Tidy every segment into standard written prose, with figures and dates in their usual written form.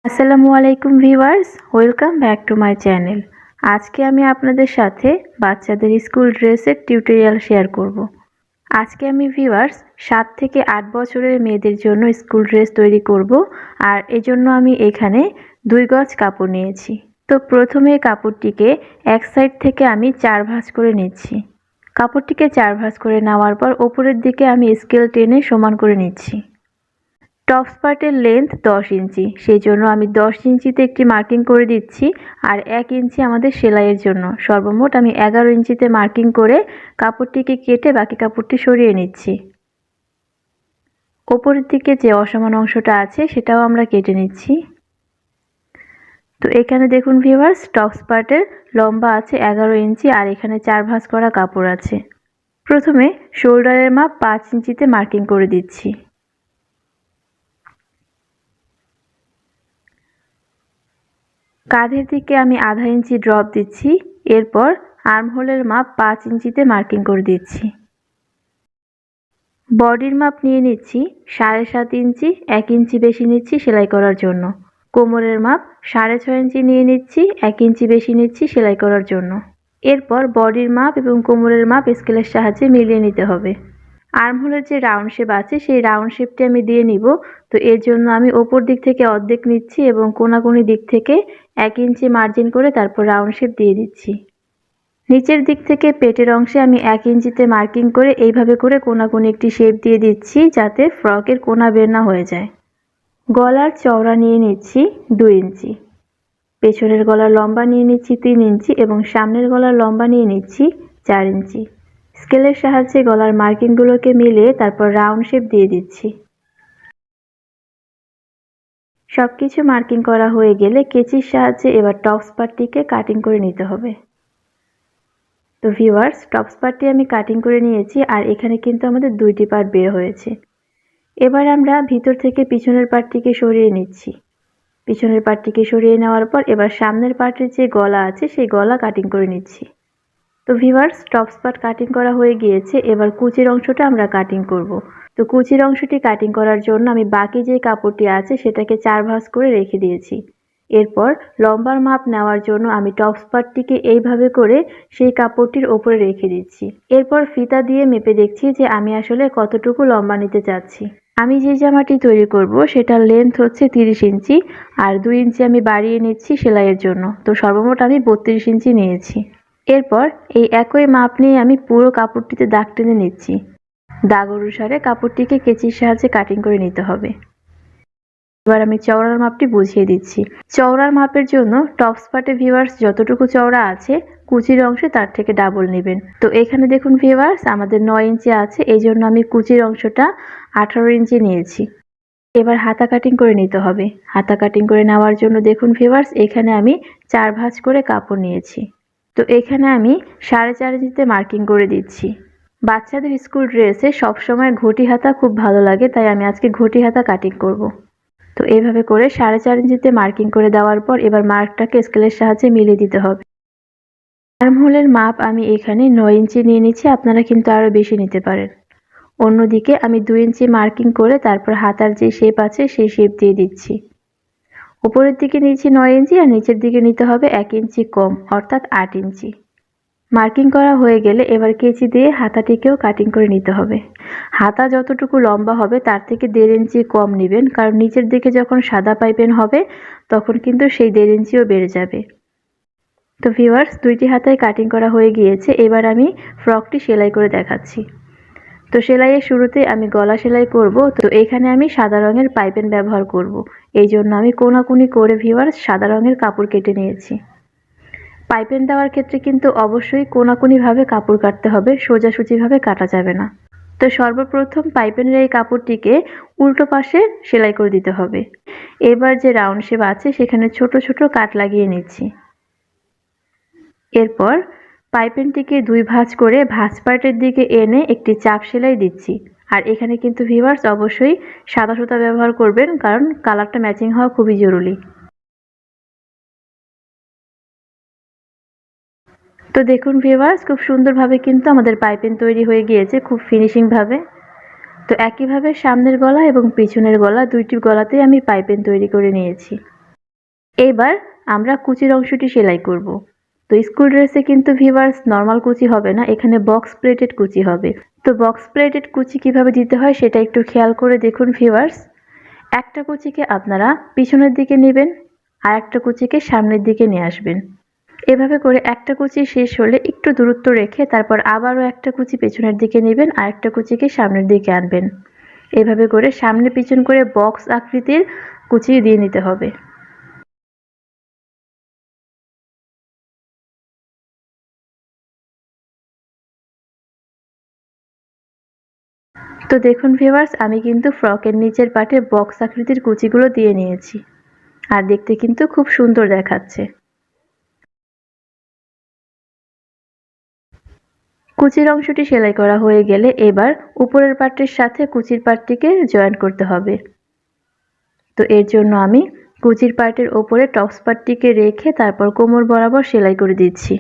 আসসালামু আলাইকুম viewers, welcome back to my channel. আজকে আমি আপনাদের সাথে বাচ্চাদের স্কুল ড্রেসের টিউটোরিয়াল শেয়ার করব। আজকে আমি ভিউয়ার্স 7 থেকে 8 বছরের মেয়েদের জন্য স্কুল ড্রেস তৈরি করব, আর এজন্য আমি এখানে 2 গজ কাপড় নিয়েছি। তো প্রথমে কাপড়টিকে এক সাইড থেকে আমি 4 ভাঁজ করে নিচ্ছি। কাপড়টিকে 4 ভাঁজ করে নেওয়ার পর উপরের দিকে আমি স্কেল টেনে সমান করে নিচ্ছি। টপস পার্টের লেন্থ 10 ইঞ্চি, সেই জন্য আমি 10 ইঞ্চিতে একটি মার্কিং করে দিচ্ছি, আর 1 ইঞ্চি আমাদের সেলাইয়ের জন্য। সর্বমোট আমি 11 ইঞ্চিতে মার্কিং করে কাপড়টিকে কেটে বাকি কাপড়টি সরিয়ে নিচ্ছি। ওপরের দিকে যে অসমান অংশটা আছে সেটাও আমরা কেটে নিচ্ছি। তো এখানে দেখুন ভিউয়ার্স, টপস পার্টের লম্বা আছে 11 ইঞ্চি, আর এখানে 4 ভাঁজ করা কাপড় আছে। প্রথমে শোল্ডারের মাপ 5 ইঞ্চিতে মার্কিং করে দিচ্ছি। কাঁধের দিকে আমি আধা ইঞ্চি ড্রপ দিচ্ছি। এরপর আর্মহোলের মাপ 5 ইঞ্চিতে মার্কিং করে দিচ্ছি। বডির মাপ নিয়ে নিচ্ছি 7.5 ইঞ্চি, 1 ইঞ্চি বেশি নিচ্ছি সেলাই করার জন্য। কোমরের মাপ 6.5 ইঞ্চি নিয়ে নিচ্ছি, 1 ইঞ্চি বেশি নিচ্ছি সেলাই করার জন্য। এরপর বডির মাপ এবং কোমরের মাপ স্কেলের সাহায্যে মিলিয়ে নিতে হবে। আর্মহোলের যে রাউন্ড শেপ আছে সেই রাউন্ড শেপটি আমি দিয়ে নিব। তো এর জন্য আমি ওপর দিক থেকে অর্ধেক নিচ্ছি এবং কোনাকুনি দিক থেকে 1 ইঞ্চি মার্জিন করে তারপর রাউন্ড শেপ দিয়ে দিচ্ছি। নিচের দিক থেকে পেটের অংশে আমি 1 ইঞ্চিতে মার্কিং করে এইভাবে করে কোনাকুনি একটি শেপ দিয়ে দিচ্ছি, যাতে ফ্রকের কোনা বের না হয়ে যায়। গলার চওড়া নিয়ে নিচ্ছি 2 ইঞ্চি, পেছনের গলার লম্বা নিয়ে নিচ্ছি 3 ইঞ্চি এবং সামনের গলার লম্বা নিয়ে নিচ্ছি 4 ইঞ্চি। স্কেলের সাহায্যে গলার মার্কিংগুলোকে মিলিয়ে তারপর রাউন্ড শেপ দিয়ে দিচ্ছি। সবকিছু মার্কিং করা হয়ে গেলে কেচির সাহায্যে এবার টপস পার্টটিকে কাটিং করে নিতে হবে। তো ভিউয়ার্স, টপস পার্টটি আমি কাটিং করে নিয়েছি, আর এখানে কিন্তু আমাদের 2টি পার্ট বের হয়েছে। এবার আমরা ভিতর থেকে পিছনের পার্টটিকে সরিয়ে নিচ্ছি। পিছনের পার্টটিকে সরিয়ে নেওয়ার পর এবার সামনের পার্টের যে গলা আছে সেই গলা কাটিং করে নিচ্ছি। তো ভিউয়ার্স, টপস পার্ট কাটিং করা হয়ে গিয়েছে। এবার কুচির অংশটা আমরা কাটিং করব। তো কুচির অংশটি কাটিং করার জন্য আমি বাকি যে কাপড়টি আছে সেটাকে 4 ভাঁজ করে রেখে দিয়েছি। এরপর লম্বার মাপ নেওয়ার জন্য আমি টপস পার্টটিকে এইভাবে করে সেই কাপড়টির ওপরে রেখে দিচ্ছি। এরপর ফিতা দিয়ে মেপে দেখছি যে আমি আসলে কতটুকু লম্বা নিতে চাচ্ছি। আমি যে জামাটি তৈরি করব সেটার লেন্থ হচ্ছে 30 ইঞ্চি, আর 2 ইঞ্চি আমি বাড়িয়ে নিচ্ছি সেলাইয়ের জন্য। তো সর্বমোট আমি 32 ইঞ্চি নিয়েছি। এরপর এই একই মাপ নিয়ে আমি পুরো কাপড়টিতে দাগ টেনে নিচ্ছি। দাগ অনুসারে কাপড়টিকে কেচির সাহায্যে কাটিং করে নিতে হবে। এবার আমি চওড়ার মাপটি বুঝিয়ে দিচ্ছি। চওড়ার মাপের জন্য টপস পার্টে ভিউয়ার্স যতটুকু চওড়া আছে কুচির অংশে তার থেকে ডাবল নেবেন। তো এখানে দেখুন ভিউয়ার্স, আমাদের 9 ইঞ্চি আছে, এই জন্য আমি কুচির অংশটা 18 ইঞ্চি নিয়েছি। এবার হাতা কাটিং করে নিতে হবে। হাতা কাটিং করে নেওয়ার জন্য দেখুন ভিউয়ার্স, এখানে আমি 4 ভাঁজ করে কাপড় নিয়েছি। তো এখানে আমি 4.5 ইঞ্চিতে মার্কিং করে দিচ্ছি। বাচ্চাদের স্কুল ড্রেসে সবসময় ঘটি হাতা খুব ভালো লাগে, তাই আমি আজকে ঘটি হাতা কাটিং করব। তো এইভাবে করে 4.5 ইঞ্চিতে মার্কিং করে দেওয়ার পর এবার মার্কটাকে স্কেলের সাহায্যে মিলিয়ে দিতে হবে। আর্মহোলের মাপ আমি এখানে 9 ইঞ্চি নিয়ে নিচ্ছি, আপনারা কিন্তু আরও বেশি নিতে পারেন। অন্যদিকে আমি 2 ইঞ্চি মার্কিং করে তারপর হাতার যে শেপ আছে সেই শেপ দিয়ে দিচ্ছি। উপরের দিকে নিয়েছি 9 ইঞ্চি, আর নিচের দিকে নিতে হবে 1 ইঞ্চি কম, অর্থাৎ 8 ইঞ্চি। মার্কিং করা হয়ে গেলে এবার কেচি দিয়ে হাতাটিকেও কাটিং করে নিতে হবে। হাতা যতটুকু লম্বা হবে তার থেকে 1.5 ইঞ্চি কম নেবেন, কারণ নিচের দিকে যখন সাদা পাইপিং হবে তখন কিন্তু সেই 1.5 ইঞ্চিও বেড়ে যাবে। তো ভিউয়ার্স, 2টি হাতায় কাটিং করা হয়ে গিয়েছে। এবার আমি ফ্রকটি সেলাই করে দেখাচ্ছি। তো সেলাইয়ের শুরুতে আমি গলা সেলাই করব। তো এখানে আমি সাদা রঙের পাইপিং ব্যবহার করব। এই জন্য আমি কোনাকুনি করে ভিউয়ার্স সাদা রঙের কাপড় কেটে নিয়েছি। পাইপিং দেওয়ার ক্ষেত্রে কিন্তু অবশ্যই কোনাকুনিভাবে কাপড় কাটতে হবে, সোজাসুজিভাবে কাটা যাবে না। তো সর্বপ্রথম পাইপিংয়ের এই কাপড়টিকে উল্টো পাশে সেলাই করে দিতে হবে। এবার যে রাউন্ড শেপ আছে সেখানে ছোট ছোট কাট লাগিয়ে নিচ্ছি। এরপর পাইপিংটিকে 2 ভাঁজ করে ভাঁজ পার্টের দিকে এনে একটি চাপ সেলাই দিচ্ছি। আর এখানে কিন্তু ভিউয়ার্স অবশ্যই সাদা সুতা ব্যবহার করবেন, কারণ কালারটা ম্যাচিং হওয়া খুবই জরুরি। তো দেখুন ভিউয়ার্স, খুব সুন্দরভাবে কিন্তু আমাদের পাইপিং তৈরি হয়ে গিয়েছে, খুব ফিনিশিংভাবে। তো একইভাবে সামনের গলা এবং পিছনের গলা, 2টি গলাতেই আমি পাইপিং তৈরি করে নিয়েছি। এইবার আমরা কুচির অংশটি সেলাই করব। তো স্কুল ড্রেসে কিন্তু ভিউয়ার্স নর্মাল কুচি হবে না, এখানে বক্স প্লেটেড কুচি হবে। তো বক্স প্লেটেড কুচি কিভাবে দিতে হয় সেটা একটু খেয়াল করে দেখুন ভিউয়ার্স। একটা কুচিকে আপনারা পিছনের দিকে নেবেন আর একটা কুচিকে সামনের দিকে নিয়ে আসবেন। এভাবে করে একটা কুচি শেষ হলে একটু দূরত্ব রেখে তারপর আবারও একটা কুচি পেছনের দিকে নেবেন আর একটা কুচিকে সামনের দিকে আনবেন। এভাবে করে সামনে পিছন করে বক্স আকৃতির কুচি দিয়ে নিতে হবে। তো দেখুন ভিউয়ার্স, আমি কিন্তু ফ্রকের নিচের পাটে বক্স আকৃতির কুচিগুলো দিয়ে নিয়েছি আর দেখতে কিন্তু খুব সুন্দর দেখাচ্ছে। কুচির অংশটি সেলাই করা হয়ে গেলে এবার উপরের পার্টের সাথে কুচির পার্টটিকে জয়েন করতে হবে। তো এর জন্য আমি কুচির পার্টের ওপরে টপস পার্টটিকে রেখে তারপর কোমর বরাবর সেলাই করে দিচ্ছি।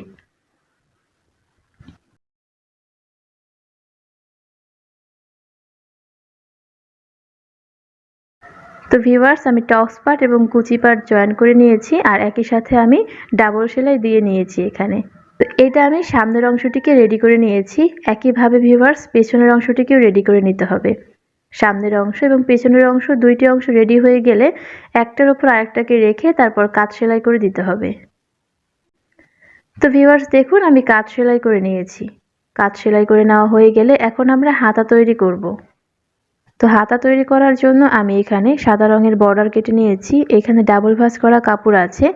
তো ভিউয়ার্স, আমি টপস পার্ট এবং কুচি পার্ট জয়েন করে নিয়েছি আর একই সাথে আমি ডাবল সেলাই দিয়ে নিয়েছি এখানে। তো এটা আমি সামনের অংশটিকে রেডি করে নিয়েছি, একইভাবে ভিউয়ার্স পেছনের অংশটিকেও রেডি করে নিতে হবে। সামনের অংশ এবং পেছনের অংশ দুইটি অংশ রেডি হয়ে গেলে একটার উপর আরেকটাকে রেখে তারপর কাজ সেলাই করে দিতে হবে। তো ভিউয়ার্স দেখুন, আমি কাজ সেলাই করে নিয়েছি। কাজ সেলাই করে নেওয়া হয়ে গেলে এখন আমরা হাতা তৈরি করব। তো হাতা তৈরি করার জন্য আমি এখানে সাদা রঙের বর্ডার কেটে নিয়েছি। এখানে ডাবল ভাঁজ করা কাপড় আছে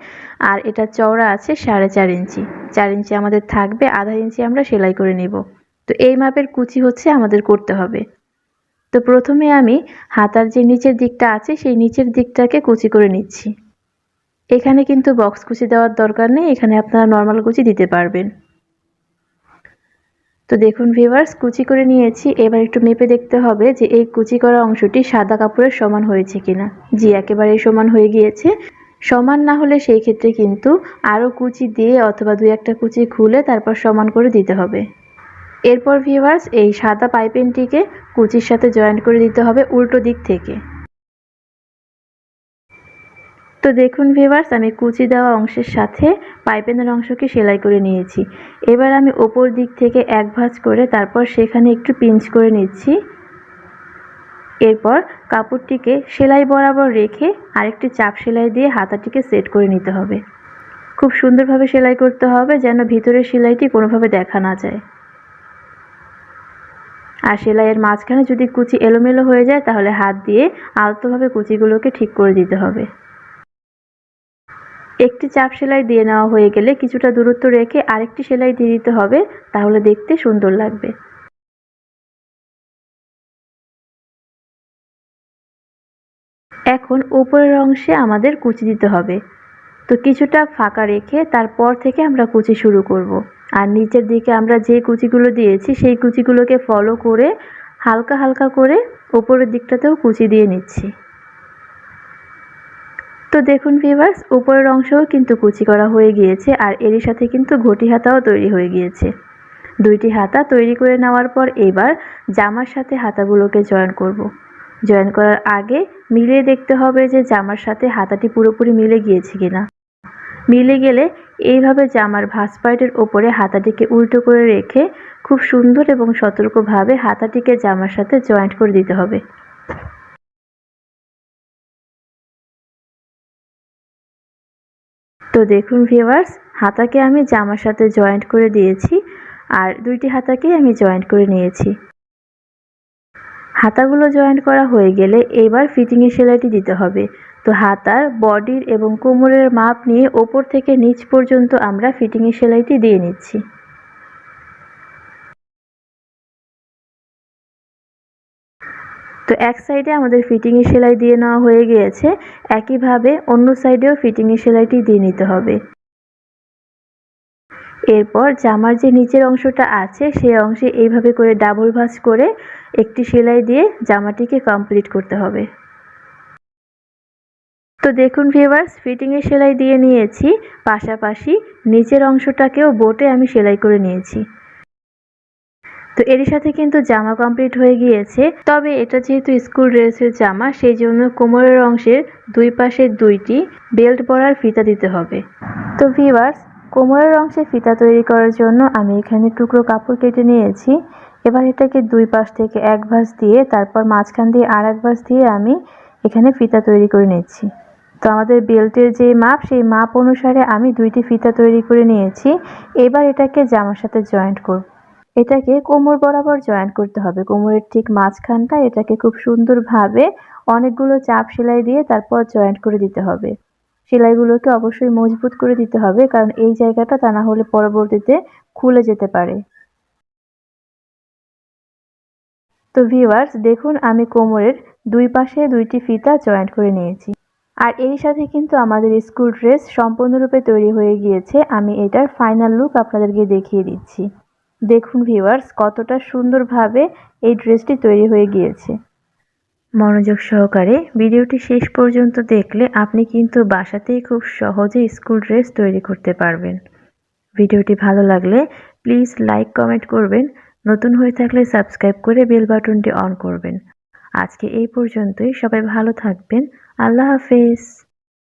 আর এটা চওড়া আছে 4.5 ইঞ্চি। 4 ইঞ্চি আমাদের থাকবে, আধা ইঞ্চি আমরা সেলাই করে নিব। তো এই মাপের কুচি হচ্ছে আমাদের করতে হবে। তো প্রথমে আমি হাতার যে নিচের দিকটা আছে সেই নিচের দিকটাকে কুচি করে নিচ্ছি। এখানে কিন্তু বক্স কুচি দেওয়ার দরকার নেই, এখানে আপনারা নর্মাল কুচি দিতে পারবেন। তো দেখুন ভিউয়ার্স, কুচি করে নিয়েছি। এবার একটু মেপে দেখতে হবে যে এই কুচি করা অংশটি সাদা কাপড়ের সমান হয়েছে কিনা। জি, একেবারেই সমান হয়ে গিয়েছে। সমান না হলে সেই ক্ষেত্রে কিন্তু আরও কুচি দিয়ে অথবা 2-1টা কুচি খুলে তারপর সমান করে দিতে হবে। এরপর ভিউয়ার্স, এই সাদা পাইপিংটিকে কুচির সাথে জয়েন্ট করে দিতে হবে উল্টো দিক থেকে। তো দেখুন ভিউয়ার্স, আমি কুচি দেওয়া অংশের সাথে পাইপিংয়ের অংশকে সেলাই করে নিয়েছি। এবার আমি ওপর দিক থেকে এক ভাঁজ করে তারপর সেখানে একটু পিঞ্চ করে নিচ্ছি। এরপর কাপড়টিকে সেলাই বরাবর রেখে আরেকটি চাপ সেলাই দিয়ে হাতাটিকে সেট করে নিতে হবে। খুব সুন্দরভাবে সেলাই করতে হবে যেন ভিতরের সেলাইটি কোনোভাবে দেখা না যায়। আর সেলাইয়ের মাঝখানে যদি কুচি এলোমেলো হয়ে যায় তাহলে হাত দিয়ে আলতোভাবে কুচিগুলোকে ঠিক করে দিতে হবে। একটি চাপ সেলাই দিয়ে নেওয়া হয়ে গেলে কিছুটা দূরত্ব রেখে আরেকটি সেলাই দিয়ে দিতে হবে, তাহলে দেখতে সুন্দর লাগবে। এখন উপরের অংশে আমাদের কুচি দিতে হবে। তো কিছুটা ফাঁকা রেখে তারপর থেকে আমরা কুচি শুরু করব। আর নিচের দিকে আমরা যে কুচিগুলো দিয়েছি সেই কুচিগুলোকে ফলো করে হালকা হালকা করে উপরের দিকটাতেও কুচি দিয়ে নিচ্ছি। তো দেখুন ভিউয়ার্স, উপরের অংশও কিন্তু কুচি করা হয়ে গিয়েছে আর এরই সাথে কিন্তু ঘটি হাতাও তৈরি হয়ে গিয়েছে। দুইটি হাতা তৈরি করে নেওয়ার পর এবার জামার সাথে হাতাগুলোকে জয়েন করব। জয়েন করার আগে মিলিয়ে দেখতে হবে যে জামার সাথে হাতাটি পুরোপুরি মিলে গিয়েছে কিনা। মিলে গেলে এইভাবে জামার ভাঁজ পার্টের ওপরে হাতাটিকে উল্টো করে রেখে খুব সুন্দর এবং সতর্কভাবে হাতাটিকে জামার সাথে জয়েন্ট করে দিতে হবে। তো দেখুন ভিউয়ার্স, হাতাকে আমি জামার সাথে জয়েন্ট করে দিয়েছি আর দুইটি হাতাকেই আমি জয়েন্ট করে নিয়েছি। হাতাগুলো জয়েন্ট করা হয়ে গেলে এবার ফিটিংয়ের সেলাইটি দিতে হবে। তো হাতার বডির এবং কোমরের মাপ নিয়ে ওপর থেকে নিচ পর্যন্ত আমরা ফিটিংয়ের সেলাইটি দিয়ে নিচ্ছি। তো এক সাইডে আমাদের ফিটিংয়ের সেলাই দিয়ে নেওয়া হয়ে গিয়েছে, একইভাবে অন্য সাইডেও ফিটিংয়ের সেলাইটি দিয়ে নিতে হবে। এরপর জামার যে নিচের অংশটা আছে সেই অংশে এইভাবে করে ডাবল ভাঁজ করে একটি সেলাই দিয়ে জামাটিকে কমপ্লিট করতে হবে। তো দেখুন ভিউয়ার্স, ফিটিংয়ের সেলাই দিয়ে নিয়েছি, পাশাপাশি নিচের অংশটাকেও বোটে আমি সেলাই করে নিয়েছি। তো এরই সাথে কিন্তু জামা কমপ্লিট হয়ে গিয়েছে। তবে এটা যেহেতু স্কুল ড্রেসের জামা, সেই জন্য কোমরের অংশের দুই পাশে 2টি বেল্ট পরার ফিতা দিতে হবে। তো ভিউয়ার্স, কোমরের অংশে ফিতা তৈরি করার জন্য আমি এখানে টুকরো কাপড় কেটে নিয়েছি। এবার এটাকে দুই পাশ থেকে এক ভাঁজ দিয়ে, তারপর মাঝখান দিয়ে আর এক ভাঁজ দিয়ে আমি এখানে ফিতা তৈরি করে নিচ্ছি। তো আমাদের বেল্টের যে মাপ, সেই মাপ অনুসারে আমি 2টি ফিতা তৈরি করে নিয়েছি। এবার এটাকে জামার সাথে জয়েন্ট করব। এটাকে কোমর বরাবর জয়েন্ট করতে হবে, কোমরের ঠিক মাঝখানটা। এটাকে খুব সুন্দরভাবে অনেকগুলো চাপ সেলাই দিয়ে তারপর জয়েন্ট করে দিতে হবে। সেলাইগুলোকে অবশ্যই মজবুত করে দিতে হবে, কারণ এই জায়গাটা তা না হলে পরবর্তীতে খুলে যেতে পারে। তো ভিউয়ার্স, দেখুন আমি কোমরের দুই পাশে 2টি ফিতা জয়েন্ট করে নিয়েছি। আর এর সাথে কিন্তু আমাদের স্কুল ড্রেস সম্পূর্ণরূপে তৈরি হয়ে গিয়েছে। আমি এটার ফাইনাল লুক আপনাদেরকে দেখিয়ে দিচ্ছি। দেখুন ভিউয়ার্স, কতটা সুন্দরভাবে এই ড্রেসটি তৈরি হয়ে গিয়েছে। মনোযোগ সহকারে ভিডিওটি শেষ পর্যন্ত দেখলে আপনি কিন্তু বাসাতেই খুব সহজে স্কুল ড্রেস তৈরি করতে পারবেন। ভিডিওটি ভালো লাগলে প্লিজ লাইক কমেন্ট করবেন, নতুন হয়ে থাকলে সাবস্ক্রাইব করে বেল বাটনটি অন করবেন। আজকে এই পর্যন্তই, সবাই ভালো থাকবেন। আল্লাহ হাফেজ।